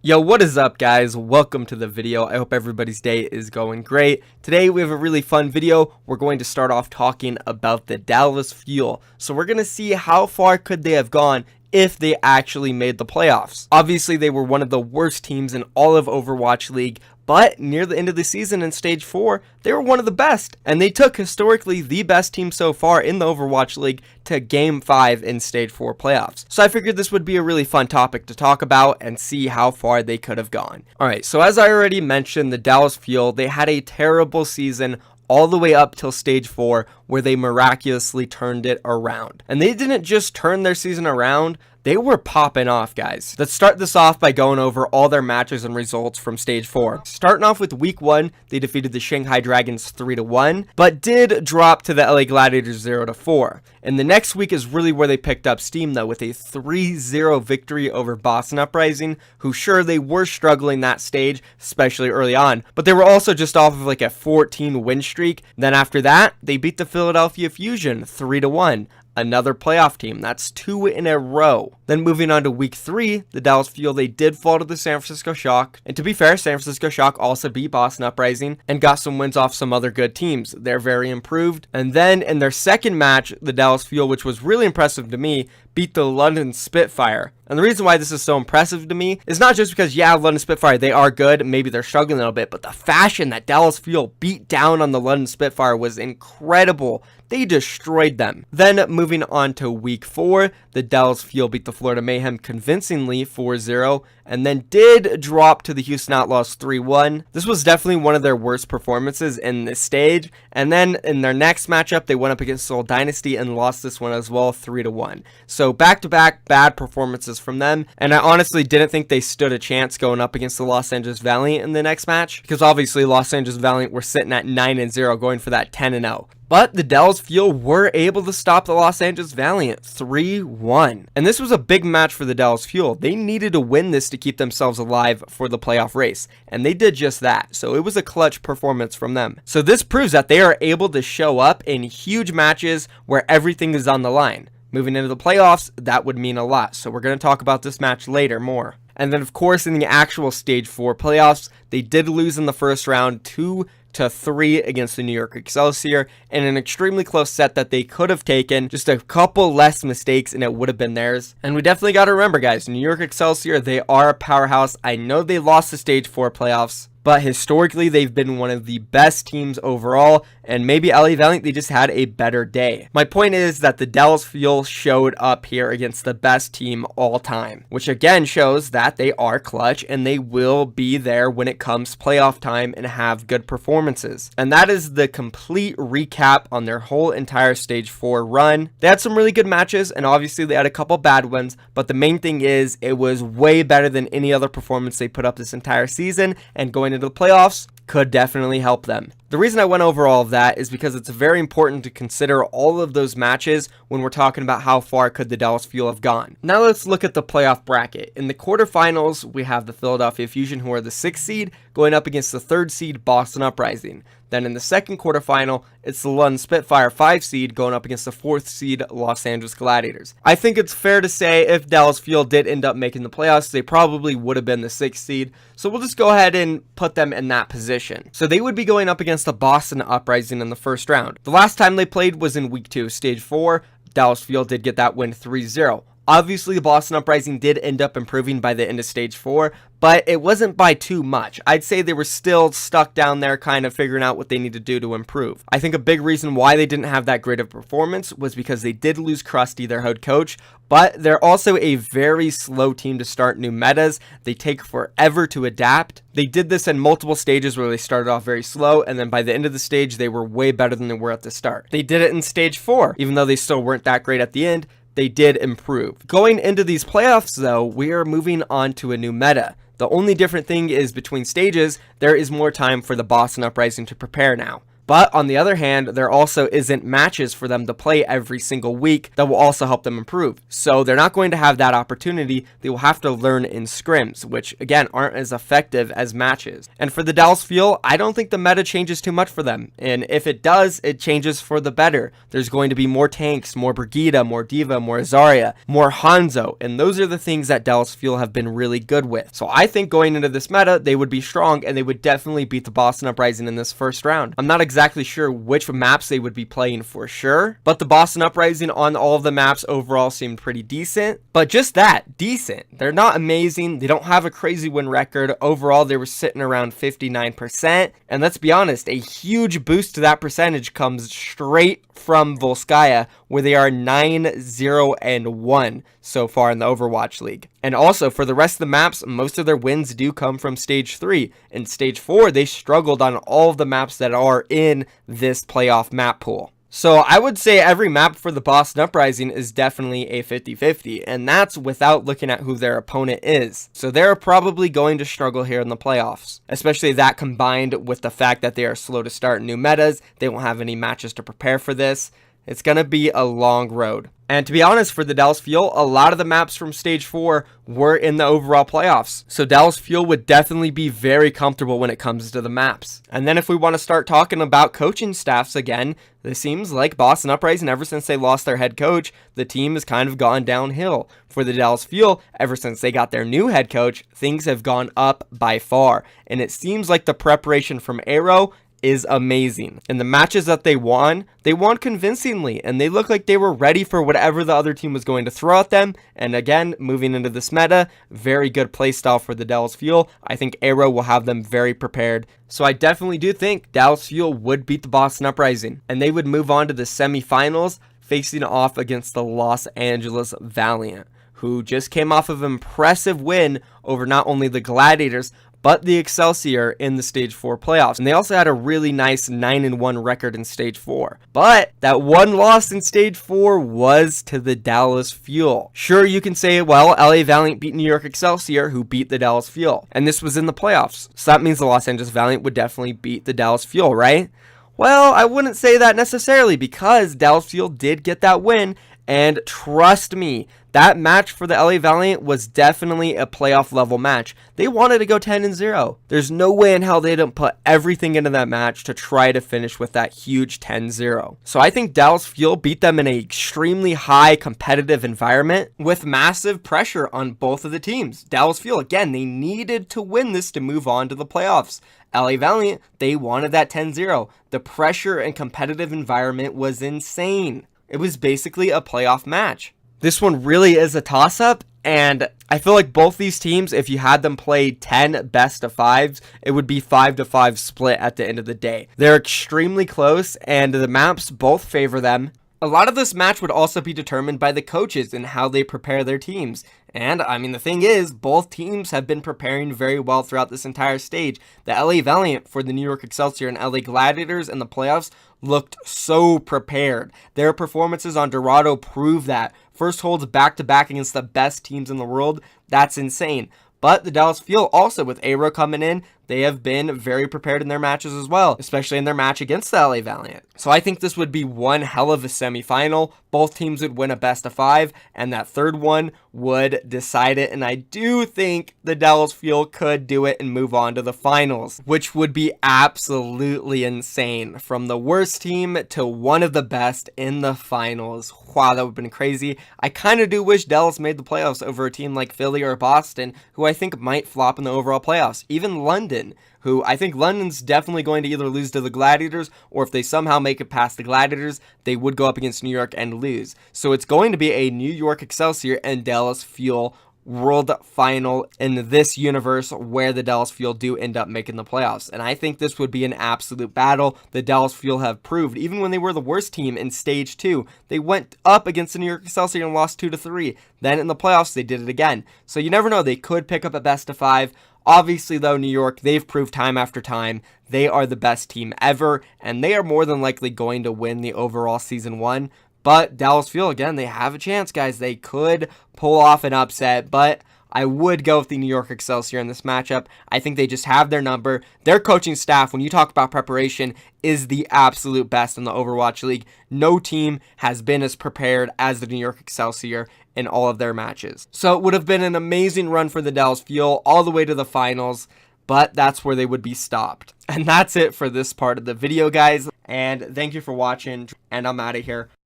Yo, what is up guys? Welcome to the video. I hope everybody's day is going great. Today we have a really fun video. We're going to start off talking about the Dallas Fuel. So we're going to see how far could they have gone if they actually made the playoffs. Obviously they were one of the worst teams in all of Overwatch League, but near the end of the season in Stage 4, they were one of the best. And they took historically the best team so far in the Overwatch League to Game 5 in Stage 4 playoffs. So I figured this would be a really fun topic to talk about and see how far they could have gone. Alright, so as I already mentioned, the Dallas Fuel, they had a terrible season all the way up till Stage 4, where they miraculously turned it around. And they didn't just turn their season around, they were popping off, guys. Let's start this off by going over all their matches and results from Stage 4. Starting off with Week 1, they defeated the Shanghai Dragons 3-1, but did drop to the LA Gladiators 0-4. And the next week is really where they picked up steam, though, with a 3-0 victory over Boston Uprising, who sure, they were struggling that stage, especially early on, but they were also just off of like a 14 win streak. Then after that, they beat the Philadelphia Fusion 3-1. Another playoff team. That's 2 in a row. Then moving on to Week 3, the Dallas Fuel, they did fall to the San Francisco Shock. And to be fair, San Francisco Shock also beat Boston Uprising and got some wins off some other good teams. They're very improved. And then in their second match, the Dallas Fuel, which was really impressive to me, beat the London Spitfire. And the reason why this is so impressive to me is not just because, yeah, London Spitfire, they are good, maybe they're struggling a little bit, but the fashion that Dallas Fuel beat down on the London Spitfire was incredible. They destroyed them. Then moving on to Week 4, the Dallas Fuel beat the Florida Mayhem convincingly 4-0, and then did drop to the Houston Outlaws 3-1. This was definitely one of their worst performances in this stage. And then in their next matchup, they went up against Seoul Dynasty and lost this one as well, 3-1. So back-to-back bad performances from them, and I honestly didn't think they stood a chance going up against the Los Angeles Valiant in the next match, because obviously Los Angeles Valiant were sitting at 9-0, going for that 10-0. But the Dallas Fuel were able to stop the Los Angeles Valiant 3-1. And this was a big match for the Dallas Fuel. They needed to win this to keep themselves alive for the playoff race. And they did just that. So it was a clutch performance from them. So this proves that they are able to show up in huge matches where everything is on the line. Moving into the playoffs, that would mean a lot. So we're going to talk about this match later more. And then of course in the actual Stage 4 playoffs, they did lose in the first round 2-3 against the New York Excelsior in an extremely close set that they could have taken. Just a couple less mistakes and it would have been theirs. And we definitely got to remember, guys, New York Excelsior, they are a powerhouse. I know they lost the Stage 4 playoffs, but historically they've been one of the best teams overall, and maybe LA Valiant, they just had a better day. My point is that the Dallas Fuel showed up here against the best team all time, which again shows that they are clutch and they will be there when it comes playoff time and have good performances. And that is the complete recap on their whole entire Stage 4 run. They had some really good matches and obviously they had a couple bad ones, but the main thing is it was way better than any other performance they put up this entire season, and going into the playoffs could definitely help them. The reason I went over all of that is because it's very important to consider all of those matches when we're talking about how far could the Dallas Fuel have gone. Now let's look at the playoff bracket. In the quarterfinals, we have the Philadelphia Fusion, who are the 6th seed, going up against the 3rd seed Boston Uprising. Then in the second quarterfinal, it's the London Spitfire 5 seed going up against the 4th seed Los Angeles Gladiators. I think it's fair to say if Dallas Fuel did end up making the playoffs, they probably would have been the 6th seed. So we'll just go ahead and put them in that position. So they would be going up against the Boston Uprising in the first round. The last time they played was in Week 2, Stage 4. Dallas Fuel did get that win 3-0. Obviously, the Boston Uprising did end up improving by the end of Stage 4, but it wasn't by too much. I'd say they were still stuck down there kind of figuring out what they need to do to improve. I think a big reason why they didn't have that great of performance was because they did lose Krusty, their head coach, but they're also a very slow team to start new metas. They take forever to adapt. They did this in multiple stages where they started off very slow, and then by the end of the stage, they were way better than they were at the start. They did it in Stage 4, even though they still weren't that great at the end. They did improve. Going into these playoffs, though, we are moving on to a new meta. The only different thing is between stages, there is more time for the Boston Uprising to prepare now. But on the other hand, there also isn't matches for them to play every single week that will also help them improve. So they're not going to have that opportunity. They will have to learn in scrims, which again aren't as effective as matches. And for the Dallas Fuel, I don't think the meta changes too much for them. And if it does, it changes for the better. There's going to be more tanks, more Brigitte, more D.Va, more Zarya, more Hanzo. And those are the things that Dallas Fuel have been really good with. So I think going into this meta, they would be strong and they would definitely beat the Boston Uprising in this first round. I'm not exactly sure which maps they would be playing for sure, but the Boston Uprising on all of the maps overall seemed pretty decent. But just that, decent. They're not amazing. They don't have a crazy win record. Overall, they were sitting around 59%. And let's be honest, a huge boost to that percentage comes straight from Volskaya, where they are 9-0-1 so far in the Overwatch League. And also, for the rest of the maps, most of their wins do come from Stage 3. In Stage 4, they struggled on all of the maps that are in this playoff map pool. So I would say every map for the Boston Uprising is definitely a 50-50, and that's without looking at who their opponent is. So they're probably going to struggle here in the playoffs, especially that combined with the fact that they are slow to start new metas. They won't have any matches to prepare for this. It's going to be a long road. And to be honest, for the Dallas Fuel, a lot of the maps from Stage 4 were in the overall playoffs. So Dallas Fuel would definitely be very comfortable when it comes to the maps. And then if we want to start talking about coaching staffs again, it seems like Boston Uprising, ever since they lost their head coach, the team has kind of gone downhill. For the Dallas Fuel, ever since they got their new head coach, things have gone up by far. And it seems like the preparation from Aero is amazing. In the matches that they won convincingly, and they looked like they were ready for whatever the other team was going to throw at them. And again, moving into this meta, very good playstyle for the Dallas Fuel. I think Aero will have them very prepared. So I definitely do think Dallas Fuel would beat the Boston Uprising, and they would move on to the semifinals, facing off against the Los Angeles Valiant, who just came off of an impressive win over not only the Gladiators, but the Excelsior in the Stage 4 playoffs. And they also had a really nice 9-1 record in Stage 4. But that one loss in Stage 4 was to the Dallas Fuel. Sure, you can say, well, LA Valiant beat New York Excelsior, who beat the Dallas Fuel. And this was in the playoffs. So that means the Los Angeles Valiant would definitely beat the Dallas Fuel, right? Well, I wouldn't say that necessarily, because Dallas Fuel did get that win. And trust me, that match for the LA Valiant was definitely a playoff level match. They wanted to go 10-0. There's no way in hell they didn't put everything into that match to try to finish with that huge 10-0. So I think Dallas Fuel beat them in an extremely high competitive environment with massive pressure on both of the teams. Dallas Fuel, again, they needed to win this to move on to the playoffs. LA Valiant, they wanted that 10-0. The pressure and competitive environment was insane. It was basically a playoff match. This one really is a toss-up, and I feel like both these teams, if you had them play 10 best-of-5s, it would be 5-5 split at the end of the day. They're extremely close, and the maps both favor them. A lot of this match would also be determined by the coaches and how they prepare their teams. And, I mean, the thing is, both teams have been preparing very well throughout this entire stage. The LA Valiant for the New York Excelsior and LA Gladiators in the playoffs looked so prepared. Their performances on Dorado prove that. First holds back-to-back against the best teams in the world. That's insane. But the Dallas Fuel also, with Aero coming in, they have been very prepared in their matches as well, especially in their match against the LA Valiant. So I think this would be one hell of a semifinal. Both teams would win a best-of-5, and that third one would decide it. And I do think the Dallas Fuel could do it and move on to the finals, which would be absolutely insane. From the worst team to one of the best in the finals. Wow, that would have been crazy. I kind of do wish Dallas made the playoffs over a team like Philly or Boston, who I think might flop in the overall playoffs. Even London, who I think London's definitely going to either lose to the Gladiators, or if they somehow make it past the Gladiators, they would go up against New York and lose. So it's going to be a New York Excelsior and Dallas Fuel world final in this universe where the Dallas Fuel do end up making the playoffs. And I think this would be an absolute battle. The Dallas Fuel have proved, even when they were the worst team in Stage 2, they went up against the New York Excelsior and lost 2-3. Then in the playoffs, they did it again. So you never know, they could pick up a best-of-5. Obviously, though, New York, they've proved time after time they are the best team ever, and they are more than likely going to win the overall Season 1. But Dallas Fuel, again, they have a chance, guys. They could pull off an upset, but I would go with the New York Excelsior in this matchup. I think they just have their number. Their coaching staff, when you talk about preparation, is the absolute best in the Overwatch League. No team has been as prepared as the New York Excelsior in all of their matches. So it would have been an amazing run for the Dallas Fuel all the way to the finals, but that's where they would be stopped. And that's it for this part of the video, guys. And thank you for watching, and I'm out of here.